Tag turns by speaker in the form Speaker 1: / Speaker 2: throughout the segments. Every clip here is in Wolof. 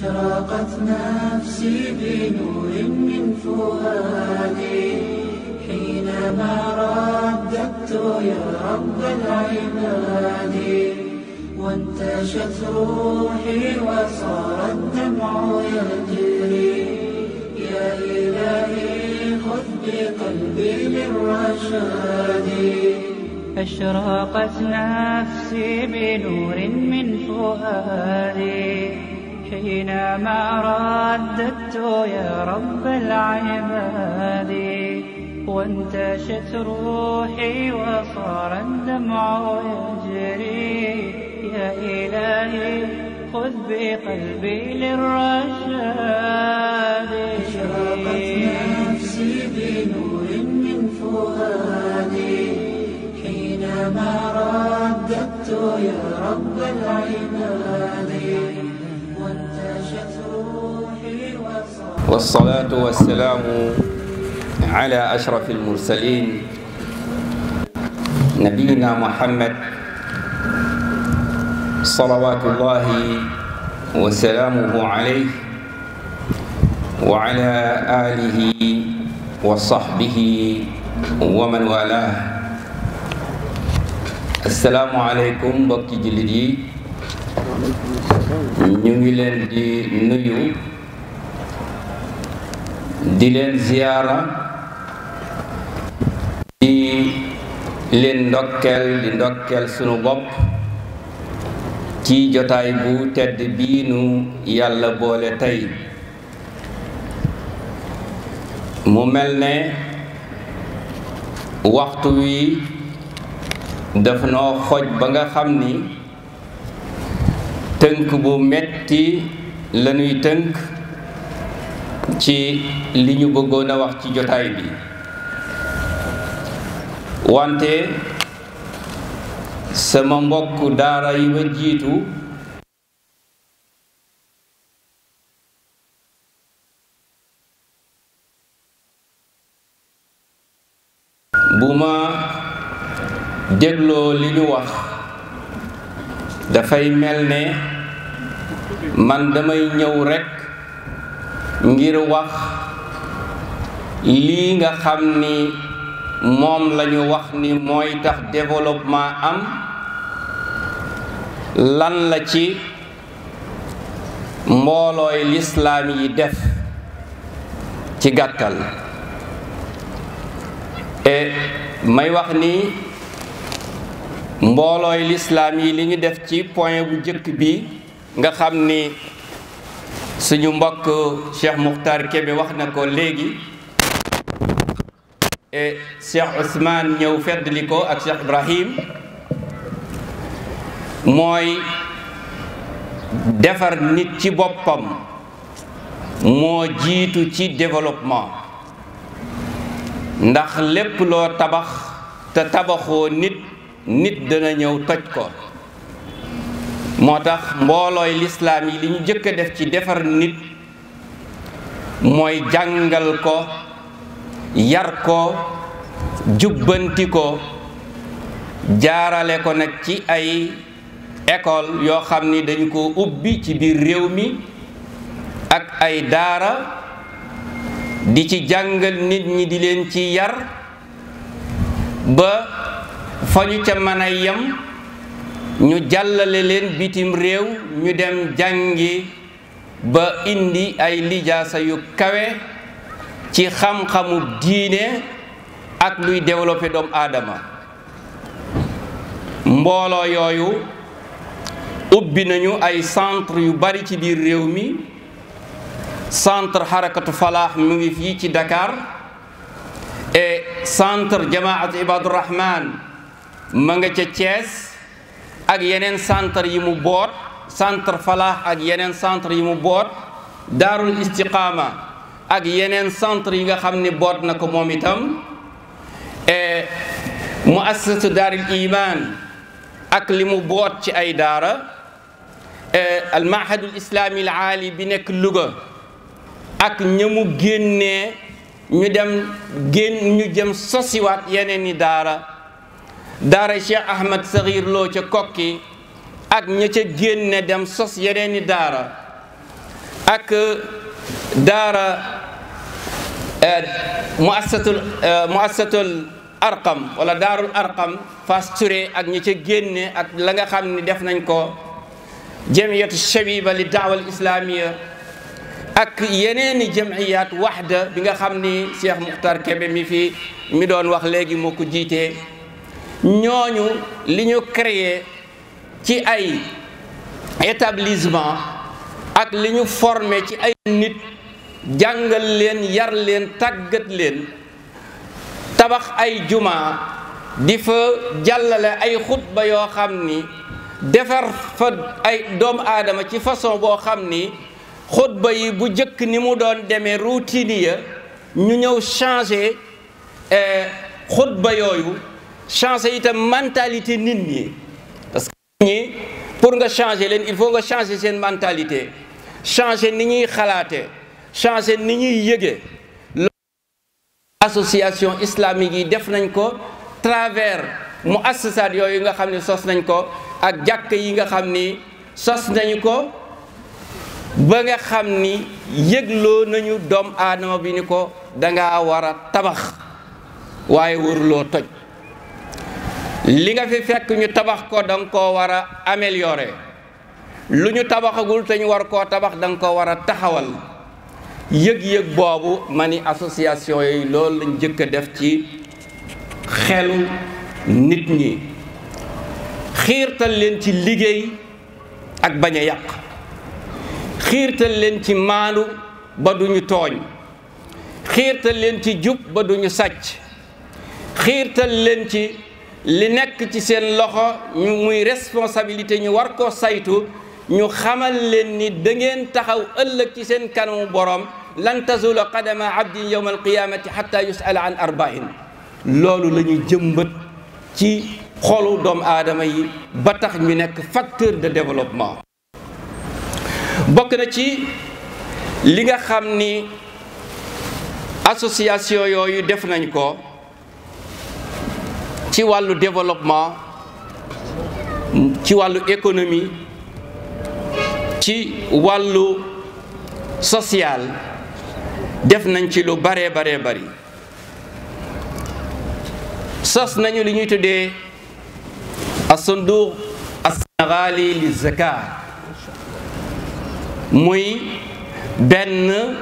Speaker 1: أشرقت نفسي بنور من فؤادي حينما رددت يا رب العباد وانتشت روحي وصار الدمع يجري يا إلهي خذ بقلبي للرشاد
Speaker 2: أشرقت نفسي بنور من فؤادي حينما رددت يا رب العباد وانتشت روحي وصار الدمع يجري يا إلهي خذ بقلبي للرشاد
Speaker 1: أشرقت نفسي بنور من فؤادي حينما رددت يا رب العباد وانتشت روحي وصار.
Speaker 3: والصلاة والسلام على أشرف المرسلين نبينا محمد صلوات الله وسلامه عليه وعلى آله وصحبه ومن والاه. السلام عليكم mbokki jullit yi ñu ngi leen di nuyu di leen ziyaara di leen ndokkeel sunu bopp ci jotaay bu tedd bii nu yàlla boole tey mu mel ne waxtu wi daf noo xoj ba nga xam ni tënk bu metti lañuy tënk ci li ñu bëggoon a wax ci jotaay bi wante sama mbokk daara yi ma jiitu bu ma dégloo li ñu wax dafay mel ne man damay ñëw rekk ngir wax lii nga xam ni moom lañu wax ni mooy tax développement am lan la ci mboolooy lislaam yi def ci gàttal may wax ni mboolooy lislaam yi li ñu def ci point bu njëkk bi nga xam ni suñu mbokk Cheikh Mukhtar Kébé wax na ko léegi Cheikh Ousmane ñëw feddli ko ak Cheikh Ibrahim mooy defar nit ci boppam moo jiitu ci développement ndax lépp loo tabax te tabaxoo nit dana ñëw toj ko moo tax mboolooy lislaam yi li ñu jëkk a def ci defar nit mooy jàngal ko yar ko jubbanti ko jaarale ko nag ci ay école yoo xam ni dañu ko ubbi ci biir réew mi ak ay daara di ci jàngal nit ñi di leen ci yar ba fa ñu ca mën a yem ñu jàllale leen bitim réew ñu dem jàngi ba indi ay lijaasa yu kawe ci xam-xamu diine ak luy développé doomu aadama mbooloo yooyu ubbi nañu ay centre yu bari ci biir réew mi centre Harakatu Falaax mu ngi fii ci Dakar et centre Jamaat Ibadur Rahman ma nga ca Thiès ak yeneen centre yi mu boot centre Falaax ak yeneen centre yi mu boot Daarul Istiqaama ak yeneen centre yi nga xam ne boot na ko moom itam et muassasatu Daarul Iman ak li mu boot ci ay daara al mahadul islami al aali bi nekk Louga ak ñamu génnee ñu jëm sosiwaat yeneen i daara Cheikh Ahmad Saxiir Lo ca Kokki ak ña ca génne dem sos yeneen i daara ak daara muassatul Arqam wala daarul Arqam Fass Touré ak ñi ca génne ak la nga xam ni def nañ ko jamiyatu shabiba li daawa al islamiya ak yeneeni jamiyat waxda bi nga xam ni Cheikh Muxtar Kebe mi doon wax léegi moo ko jiitee ñooñu li ñu créé ci ay établissement ak li ñu formé ci ay nit jàngal leen yar leen tàggat leen tabax ay juma di fa jàllale ay xutba yoo xam ni defar fa ay doomu aadama ci façon boo xam ni xutba yi bu jëkk ni mu doon demee routine ya ñu ñëw changé xutba yooyu changé itam mentalité nit ñi parce que nit ñi pour nga changer leen il faut nga changer seen mentalité changer ni ñuy xalaate changer ni ñuy yëge association islamique yi def nañ ko travers mu assasaat yooyu nga xam ne sos nañ ko ak jàkk yi nga xam ni sos nañu ko ba nga xam ni yëgloo nañu doom aadama bi ni ko danga war a tabax waaye waruloo toj li nga fi fekk ñu tabax ko danga koo war a améliorer lu ñu tabaxagul te ñu war koo tabax danga ko war a taxawal yëg-yëg boobu ma ni association yi loolu lañ jëkk a def ci xelu nit ñi xiirtal leen ci liggéey ak bañ a yàq xiirtal leen ci maandu ba duñu tooñ xiirtal leen ci jub ba duñu sàcc xiirtal leen ci li nekk ci seen loxo ñu muy responsabilité ñu war koo saytu ñu xamal leen ni da ngeen taxaw ëllëg ci seen kanamu borom lan tazula qadama abdin yawma alqiyamati hatta yusala an arba'in loolu la ñu jëmbat ci xolu doomu aadama yi ba tax ñu nekk facteur de développement. bokk na ci li nga xam ni association yooyu def nañ ko ci wàllu développement ci wàllu économie ci wàllu social def nañ ci lu bare bari sos nañu li ñuy tuddee as-sunduq as-sénégali li zakat muy benn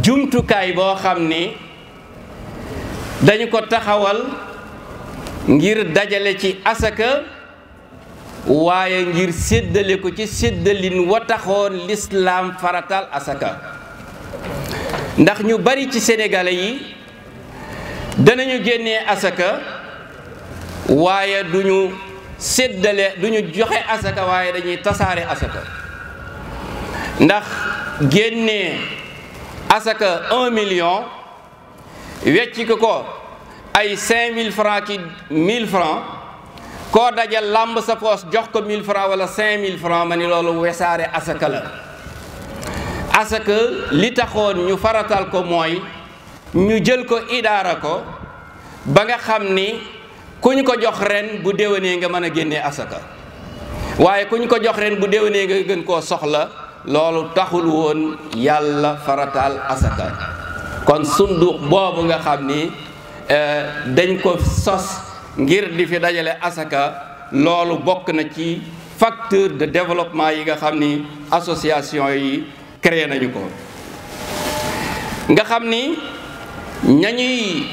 Speaker 3: jumtukaay boo xam ni dañu ko taxawal ngir dajale ci asaka waaye ngir séddale ko ci séddalin wa taxoon lislaam faratal asaka ndax ñu bari ci sénégalais yi danañu génnee asaka waaye duñu séddale duñu joxe asaka waaye dañuy tasaare asaka ndax génnee asaka 1 million wecci ko ay 5000 francs ki 1000 francs koo dajal làmb sa poos jox ko 1000 francs wala 5000 francs ma ni loolu wesaare asaka la asaka li taxoon ñu faratal ko mooy ñu jël ko idaara ko ba nga xam ni ku ñu ko jox ren bu déwénee nga mën a génnee asaka waaye ku ñu ko jox ren bu déwénee nga gën koo soxla loolu taxul woon yàlla faratal asaka kon sunduq boobu nga xam ni dañ ko sos ngir di fi dajale asaka loolu bokk na ci facteur de développement yi nga xam ni association yi créé nañu ko nga xam ni ñañuy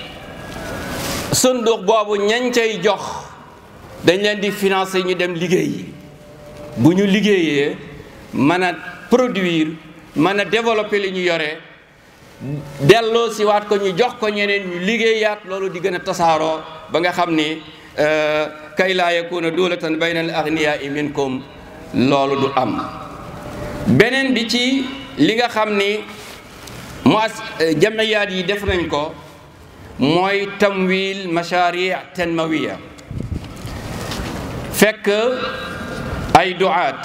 Speaker 3: sunduq boobu ñañ cay jox dañ leen di financer ñu dem liggéey bu ñu liggéeyee mën a produire mën a développer li ñu yore delloo si waat ko ñu jox ko ñeneen ñu liggéeyaat loolu di gën a tasaaroo ba nga xam ni kay laa yakuna dawlatan bayna al aghniya'i minkum loolu du am beneen bi ci li nga xam ni jamiyaat yi def nañ ko mooy tamwil mashari' tanmawiya fekk ay du'aat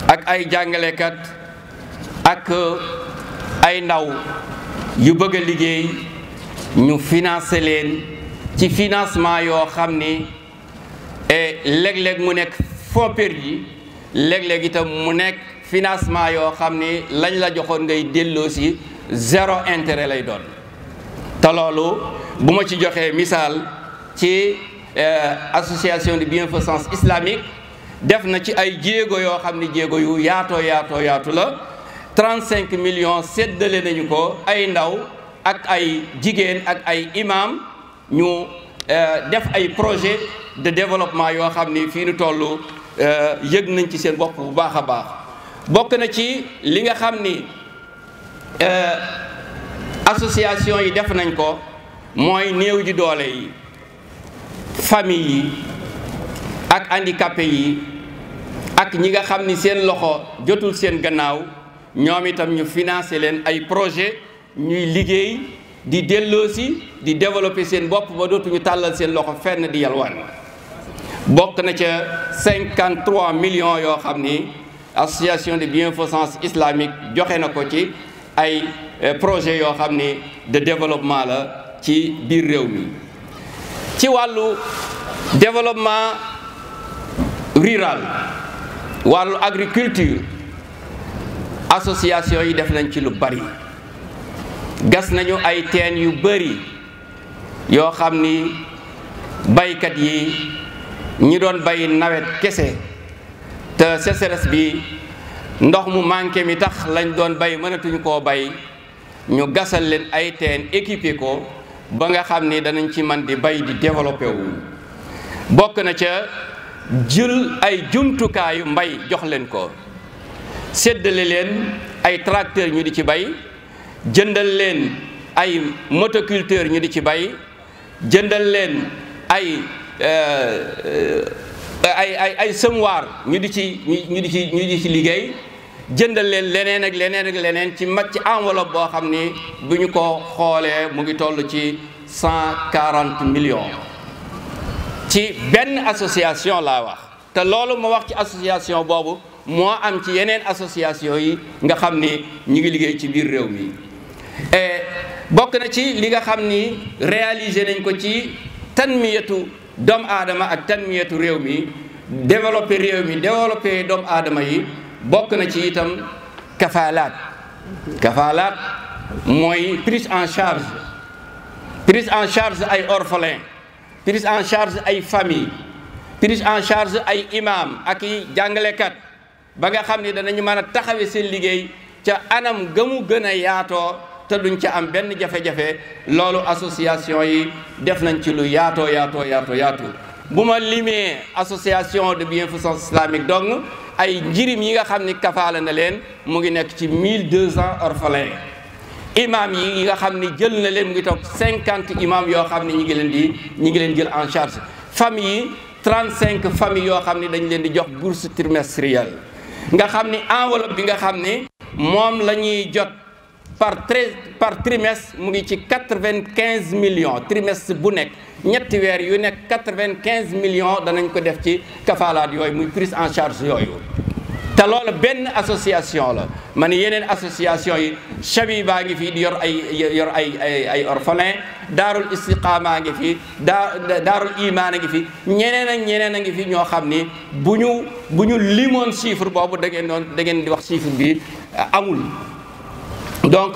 Speaker 3: ak ay jàngalekat ak ay ndaw yu bëgg a liggéey ñu financer leen ci financement yoo xam ni léeg-léeg mu nekk fonds perdu léeg-léeg itam mu nekk financement yoo xam ni lañ la joxoon ngay delloo si 0 intérêt lay doon. te loolu bu ma ci joxee misaal ci association de bienfaisance islamique def na ci ay jéego yoo xam ni jéego yu yaatu la 35 millions séddale nañu ko ay ndaw ak ay jigéen ak ay imam ñu def ay projet de développement yoo xam ni fii nu toll yëg nañ ci seen bopp bu baax a baax. bokk na ci li nga xam ni association yi def nañ ko mooy néew ji doole yi, famille yi ak handicapé yi ak ñi nga xam ni seen loxo jotul seen gannaaw ñoom itam ñu financé leen ay projet ñuy liggéey di delloosi di développer seen bopp ba dootuñu tàllal seen loxo fenn di yalwaan. bokk na ca 53 millions yoo xam ni association de bienfaisance islamique joxe na ko ci ay projet yoo xam ni de développement la ci biir réew mi. ci wàllu développement rural wàllu agriculture association yi def nañ ci lu bari. gas nañu ay teen yu bari yoo xam ni baykat yi ñi doon bay nawet kese te sécheresse bi ndox mu manqué mi tax lañ doon bay mënatuñu koo bay ñu gasal leen ay teen équipé ko ba nga xam ni danañ ci man di bay di développé wu. bokk na ca jël ay jumtukaayu mbay jox leen ko séddale leen ay tracteur ñu di ci bay, jëndal leen ay motoculteur ñu di ci bay, jëndal leen ay semoir ñu di ci liggéey, jëndal leen leneen ak leneen ci enveloppe boo xam ni bu ñu ko xoolee mu ngi toll ci 140 millions ci benn association laa wax. te loolu ma wax ci association boobu moo am ci yeneen association yi nga xam ni ñu ngi liggéey ci biir réew mi. bokk na ci li nga xam ni réalisé nañ ko ci tanmiyatu doomu aadama ak tanmiyatu réew mi, développé réew mi, développé doomu aadama yi. bokk na ci itam kafaalaat mooy prise en charge ay orphelins, prise en charge ay famille, prise en charge ay imam ak i jàngalekat ba nga xam ni danañu mën a taxawe seen liggéey ca anam gëmu gën a yaatoo te duñ ca am benn jafe-jafe. loolu association yi def nañ ci lu yaatu. bu ma limee association de bienfaisance islamique dong ay njirim yi nga xam ni kafaala na leen mu ngi nekk ci 1200 orphelins. imam yi nga xam ni jël na leen mu ngi toog 50 imam yoo xam ni ñi ngi leen jël en charge. famille yi 35 familles yoo xam ni dañ leen di jox bourse trimestrielle nga xam ni enveloppe bi nga xam ni moom la ñuy jot par trimestre mu ngi ci 95 millions trimestre bu nekk ñetti weer yu nekk 95 millions danañ ko def ci kafaalaat yooyu muy prise en charge yooyu. te loolu benn association la ma ne yeneen association yi Shabiba ngi fi di yor ay orphelins, daarul istiqaama ngi fi, daarul imaan a ngi fi, ñeneen a ngi fi ñoo xam ni bu ñu limoon chiffre boobu da ngeen di wax chiffre bi amul. donc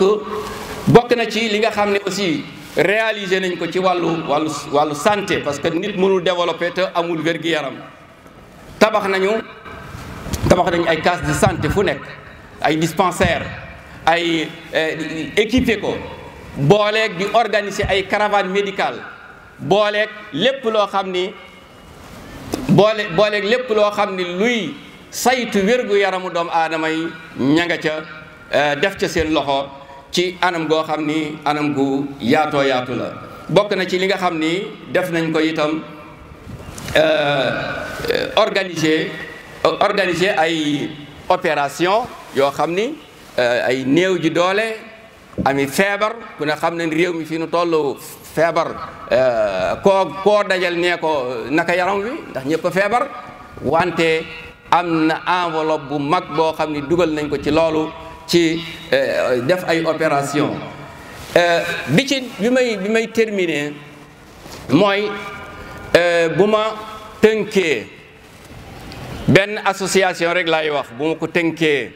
Speaker 3: bokk na ci li nga xam ne aussi réalisé nañ ko ci wàllu santé, parce que nit mënul développer te amul wér-gu-yaram. tabax nañu ay case de santé fu nekk, ay dispensaire, ay équipé ko, booleeg di organiser ay caravane médicale, booleeg lépp loo xam ni luy saytu wér-gu-yaramu doomu aadama yi ña nga ca def ca seen loxo ci anam goo xam ni anam gu yaatoo yaatu la. bokk na ci li nga xam ni def nañ ko itam organiser ay opération yoo xam ni ay néew ji doole ami feebar ku ne xam ne réew mi fi nu toll feebar koo dajal nee ko naka yaram wi ndax ñëpp a feebar, wante am na enveloppe bu mag boo xam ni dugal nañ ko ci loolu ci def ay opération. bi may terminer mooy bu ma tënkee benn association rek laay wax, bu ma ko tënkee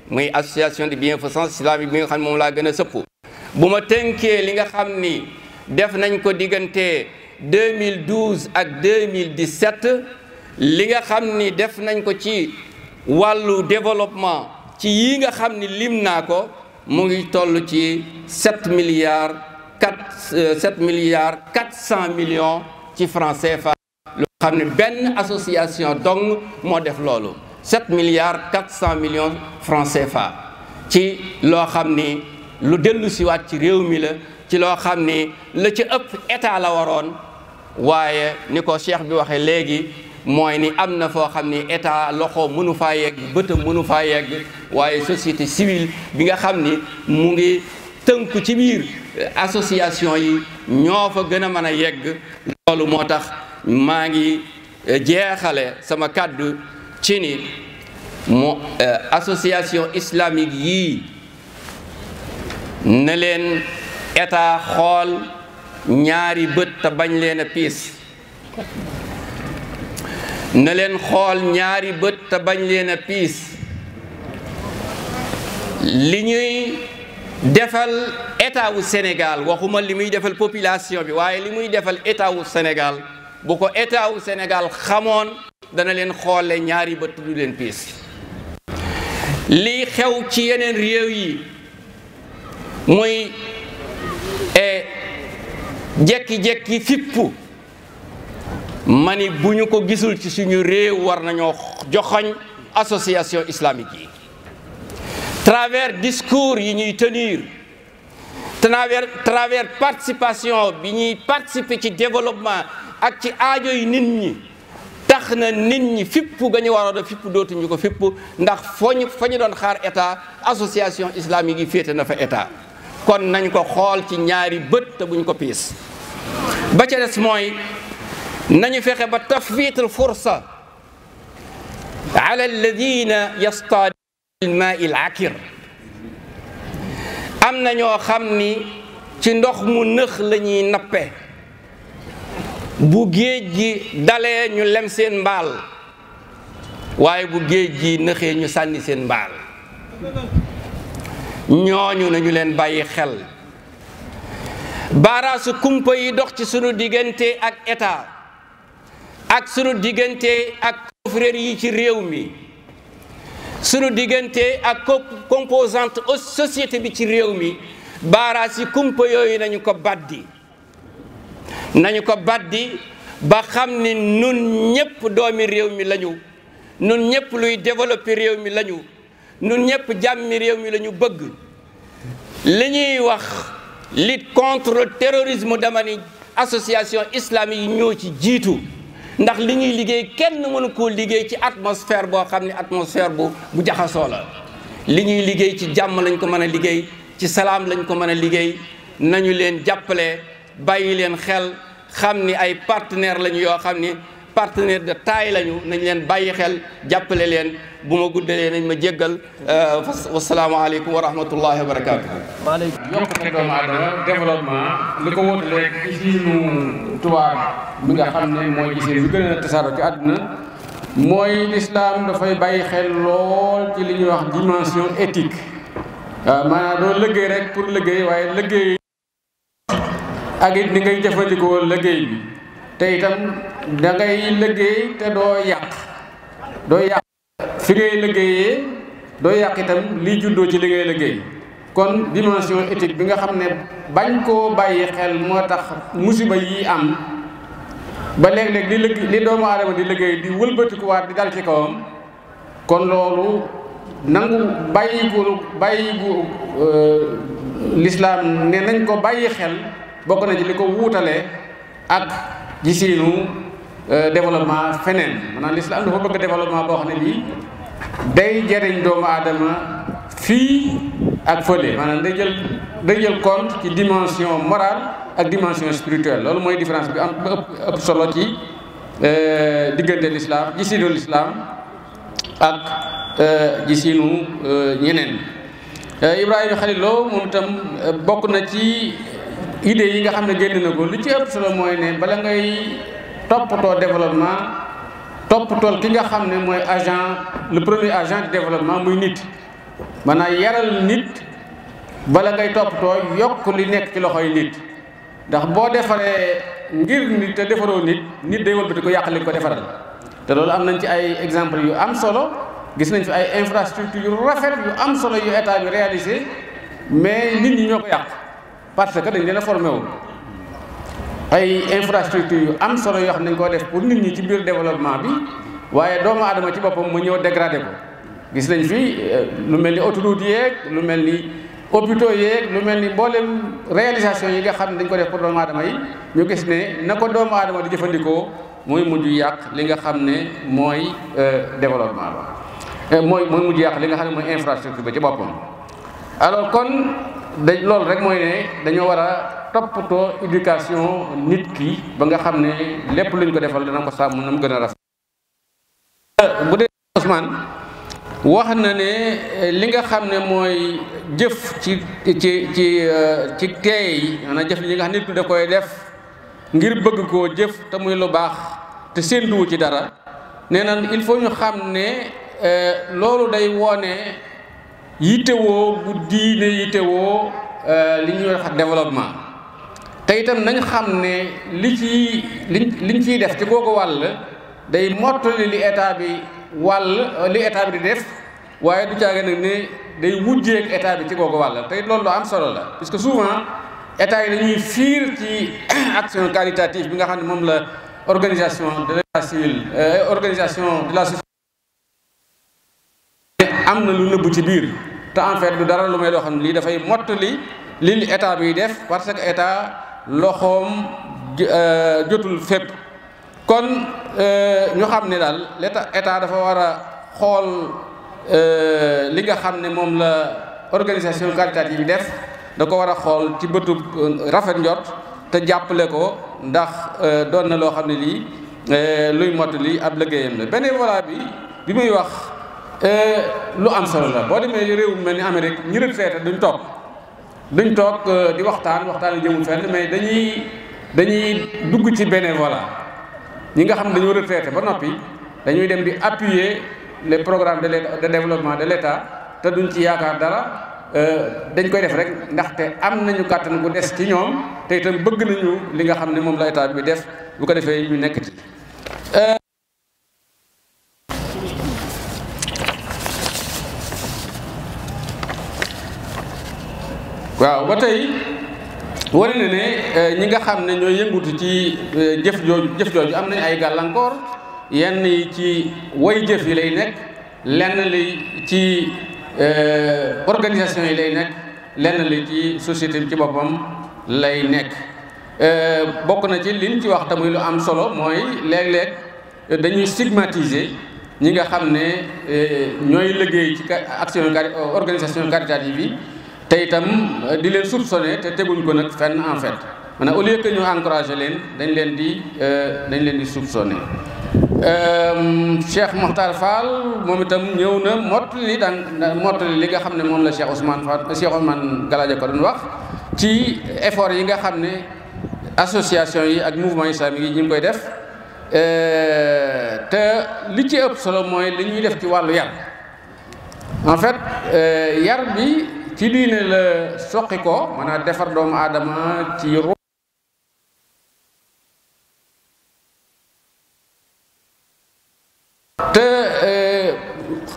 Speaker 3: muy association de bienfaisance islamique bi nga xam ne moom laa gën a sëpp. bu ma tënkee li nga xam ni def nañ ko diggante 2012 ak 2017 li nga xam ni def nañ ko ci wàllu développement ci yi nga xam ni lim naa ko mu ngi toll ci 7 milliards 400 millions ci francs CFA. loo xam ne benn association dong moo def loolu 7 milliards 400 millions francs CFA ci loo xam ni lu dellu siwaat ci réew mi la ci loo xam ni la ci ëpp état la waroon waaye ni ko cheikh bi waxee léegi mooy ni am na foo xam ni état loxo mënu faa yegg bëtam mënu faa yegg waaye société civile bi nga xam ni mu ngi tënku ci biir association yi ñoo fa gën a mën a yegg. loolu moo tax maa ngi jeexale sama kàddu ci ni mu association islamique yii na leen état xool ñaari bët te bañ leen a piis na leen xool ñaari bët te bañ leen a piis li ñuy defal état wu Sénégal waxuma li muy defal population bi waaye li muy defal état wu Sénégal bu ko état wu Sénégal xamoon dana leen xoole ñaari bët du leen piis lii xew ci yeneen réew yi muy jekki-jekki fippu ma ni bu ñu ko gisul ci suñu réew war nañoo joxoñ association islamique yi travers discours yi ñuy tenir travers participation bi ñuy participer ci développement ak ci aajo yi nit ñi tax na nit ñi fippu ga ñu waroon a fippu dootuñu ko fippu ndax fa ñu doon xaar état association islamique yi féete na fa état kon nañ ko xool ci ñaari bët te buñ ko piis ba ca des mooy nañu fexe ba tafwiitul fursa ala alladina yastaaduna bil maa'i al-akir am na ñoo xam ni ci ndox mu nëx la ñuy nappe bu géej gi dalee ñu lem seen mbaal waaye bu géej gi nëxee ñu sànni seen mbaal ñooñu nañu leen bàyyi xel baaraasu kumpa yi dox ci sunu diggante ak état ak sunu diggante ak confrères yi ci réew mi sunu diggante ak composante société bi ci réew mi baaraas yi kumpa yooyu nañu ko baddi ba xam ni nun ñëpp doomi réew mi lañu nun ñëpp luy développer réew mi lañu nun ñëpp jàmmi réew mi lañu bëgg li ñuy wax lutte contre le terrorisme dama ni association islamique yi ñoo ci jiitu ndax li ñuy liggéey kenn mënu koo liggéey ci atmosphère boo xam ne atmosphère bu jaxasoo la li ñuy liggéey ci jàmm lañ ko mën a liggéey ci salaam lañ ko mën a liggéey nañu leen jàppale bàyyi leen xel xam ni ay partenaires lañu yoo xam ni partenaire de taille lañu nañ leen bàyyi xel jàppale leen bu ma guddalee nañ ma jéggal wasalaamaaleykum wa rahmatullahi wa barakaatu.
Speaker 4: yokkute doomu aadama développement li ko wóotalee gisinu tubaab bi nga xam ne mooy gisin bi gën a tasaaroo ci àdduna mooy lislaam dafay bàyyi xel lool ci li ñuy wax dimension éthique maanaam doo liggéey rek pour liggéey waaye liggéey ak it ni ngay jëfandikoo liggéey bi te itam da ngay liggéey te doo yàq fi ngay liggéeyee doo yàq itam liy juddoo ci li ngay liggéey kon dimension éthique bi nga xam ne bañ koo bàyyi xel moo tax musiba yi am ba léeg-léeg li doomu aadama di liggéey di wëlbatikuwaat di dal ci kawam kon loolu nangu bàyyigu lislaam ne nañ ko bàyyi xel bokk na ci li ko wuutalee ak gisiinu développement feneen maanaam lislaam dafa bëgg développement boo xam ne bii day jëriñ doomu aadama fii ak fële maanaam day jël compte ci dimension morale ak dimension spirituelle loolu mooy différence bi am ëpp solo ci diggante l'islam gisiinu l'islam ak gisiinu ñeneen. Ibrahima Khalil Lo moom itam bokk na ci idées yi nga xam ne génn na ko lu ci ëpp solo mooy ne bala ngay toppatoo développement toppatool ki nga xam ne mooy le premier agent de développement muy nit maanaam yaral nit bala ngay toppatoo yokk li nekk ci loxoy nit ndax boo defaree ngir nit te defaroo nit day wëlbati ko yàq li ko defaral te loolu am nañ ci ay exemple yu am solo gis nañ fi ay infrastructure yu rafet yu am solo yu état bi réalisé mais nit ñi ñoo ko yàq parce que dañ leen a formé wu ay infrastructure yu am solo yoo xam ne dañ koo def pour nit ñi ci biir développement bi waaye doomu aadama ci boppam mu ñëw dégradé ko gis nañ fi lu mel ni autoroute yeeg lu mel ni hôpitaux yeeg lu mel ni mboolem réalisation yi nga xam ne dañ ko def pour doomu aadama yi ñu gis ne na ko doomu aadama di jëfandikoo muy mujj yàq li nga xam ne mooy développement ba mooy mujj yàq li nga xam ne mooy infrastructure ba ci boppam. alors kon loolu rek mooy ne dañoo war a toppatoo éducation nit ki ba nga xam ne lépp luñ ko defal dana ko sàmm na mu gën a rafet. bu dee Ousmane wax na ne li nga xam ne mooy jëf ci teey maanaam jëf li nga xam nit ki da koy def ngir bëgg koo jëf te muy lu baax te séentuwu ci dara nee na il faut ñu xam ne loolu day wone yittewoo bu diine yittewoo li ñuy wax développement te itam nañ xam ne liñ ciy def ci kooku wàll day mottali li état bi di def waaye du caage nag ne day wujjeeg état bi ci kooku wàll te loolu lu am solo la parce que souvent état yi dañuy fiir ci action caritative bi nga xam ne moom la organisation de la civile organisation de la société am na lu nëbbu ci biir te en fait du dara lu may loo xam ne lii dafay mottali li état biy def parce que état loxoom jotul fépp kon ñu xam ne daal état dafa war a xool li nga xam ne moom la organisation caritative yi def da ko war a xool ci bëtub rafet njort te jàppale ko ndax doon na loo xam ne lii luy mottali ab liggéeyam la bénévolat bi muy wax lu am solo la boo demee réew mel ni Amérique ñi retraité duñ toog di waxtaan yu jëmul fenn mais dañuy dugg ci bénévolat ñi nga xam ne dañoo retraité ba noppi dañuy dem di appuyer les programmes de développement de l'État te duñ ci yaakaar dara dañ koy def rek ndaxte am nañu kàttan gu des ci ñoom te itam bëgg nañu li nga xam ne moom la état bi def bu ko defee ñu nekk ci. waaw ba tey wane na ne ñi nga xam ne ñooy yëngutu ci jëf jooju am nañ ay gàllankoor yenn yi ci way jëf yi lay nekk lenn li ci organisation yi lay nekk lenn li ci société bi ci boppam lay nekk bokk na ci liñ ci wax tamuy lu am solo mooy léeg-léeg dañuy stigmatiser ñi nga xam ne ñooy liggéey ci organisation caritative yi te itam di leen soupçonné te teguñ ko nag fenn en fait maanaam au lieu que ñu encouragé leen dañ leen di soupçonné. Cheikh Mokhtar Fall moom itam ñëw na mottali li nga xam ne moom la Cheikh Ousmane Galadio ko doon wax ci effort yi nga xam ne association yi ak mouvement islamique yi ñu ngi koy def te li ci ëpp solo mooy li ñuy def ci wàllu yar en fait yar bi ci diine la soqi ko maanaam defar doomu aadama ci te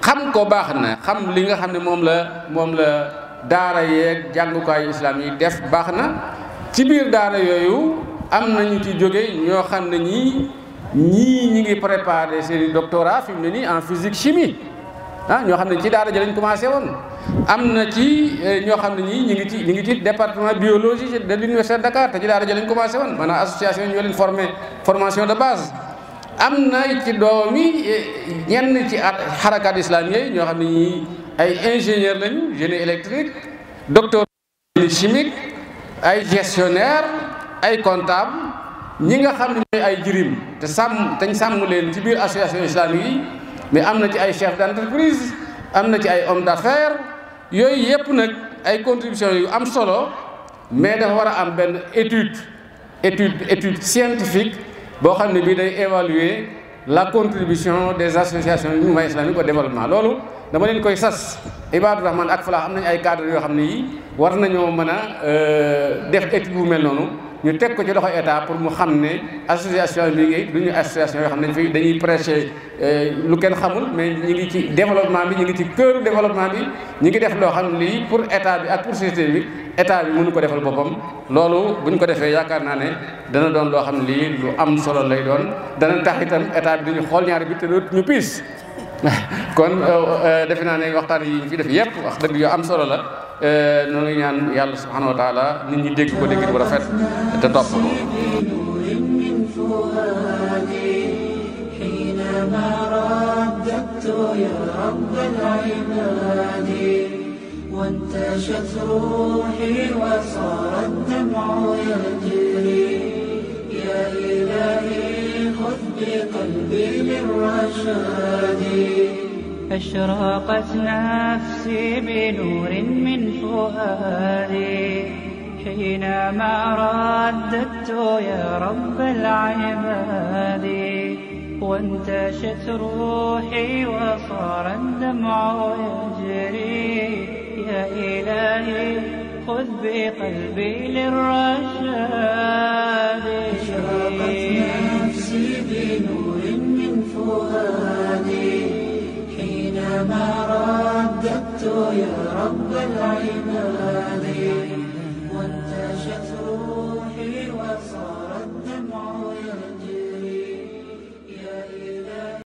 Speaker 4: xam ko baax na xam li nga xam ne moom la daara yeeg jàngukaayu islam yi def baax na ci biir daara yooyu am nañu ci jóge ñoo xam ne ñii ñi ngi préparé seen doctorat fi mu ne nii en physique chimie ñoo xam ne ci daara ji lañ commencé woon am na ci ñoo xam ne ñii ñi ngi ci département biologie de l'université de Dakar te ci daara ji lañ commencé woon maanaam association yi ñoo leen formation de base am na ci doomi ñenn ci xarakaat islamiyé ñoo xam ne ñii ay ingénieur lañu génie électrique docteur chimique ay gestionnaire ay comptable ñi nga xam ne ñooy ay jirim te sàmm leen ci biir association islamique yi mais am na ci ay chef d'entreprise am na ci ay homme d'affaires yooyu yëpp nag ay contributions yu am solo mais dafa war a am benn étude scientifique boo xam ne bii day évaluer la contribution des associations du mouvement islamique au développement loolu dama leen koy sas Ibaadu Rahman ak Falaax am nañu ay cadre yoo xam ne yi war nañoo mën a def étude bu mel noonu ñu teg ko ci loxo état pour mu xam ne association bi ngi du ñu association yoo xam ne dañuy prêcher lu kenn xamul mais ñi ngi ci développement bi ñu ngi ci cœur développement bi ñu ngi def loo xam ne lii pour état bi ak pour société bi état bi mënu ko defal boppam loolu bu ñu ko defee yaakaar naa ne dana doon loo xam ne lii lu am solo lay doon dana tax itam état bi duñu xool ñaari bi te ñu piis kon defe naa ne waxtaan yi ñu fi def yëpp wax dëgg yoo am solo la noo ngi ñaan yàlla subhanahu wa taala nit ñi dégg ko dégg bu rafet te topp ko
Speaker 1: حينما رددت يا رب العباد وانتشت روحي وصار الدمع يجري يا إلهي خذ بقلبي للرشاد
Speaker 2: أشرقت نفسي بنور من فؤادي حينما رددت يا رب العباد وانتشت روحي وصار الدمع يجري يا إلهي خذ بقلبي للرشاد
Speaker 1: أشرقت نفسي بنور من فؤادي حينما رددت يا رب العباد وانتشت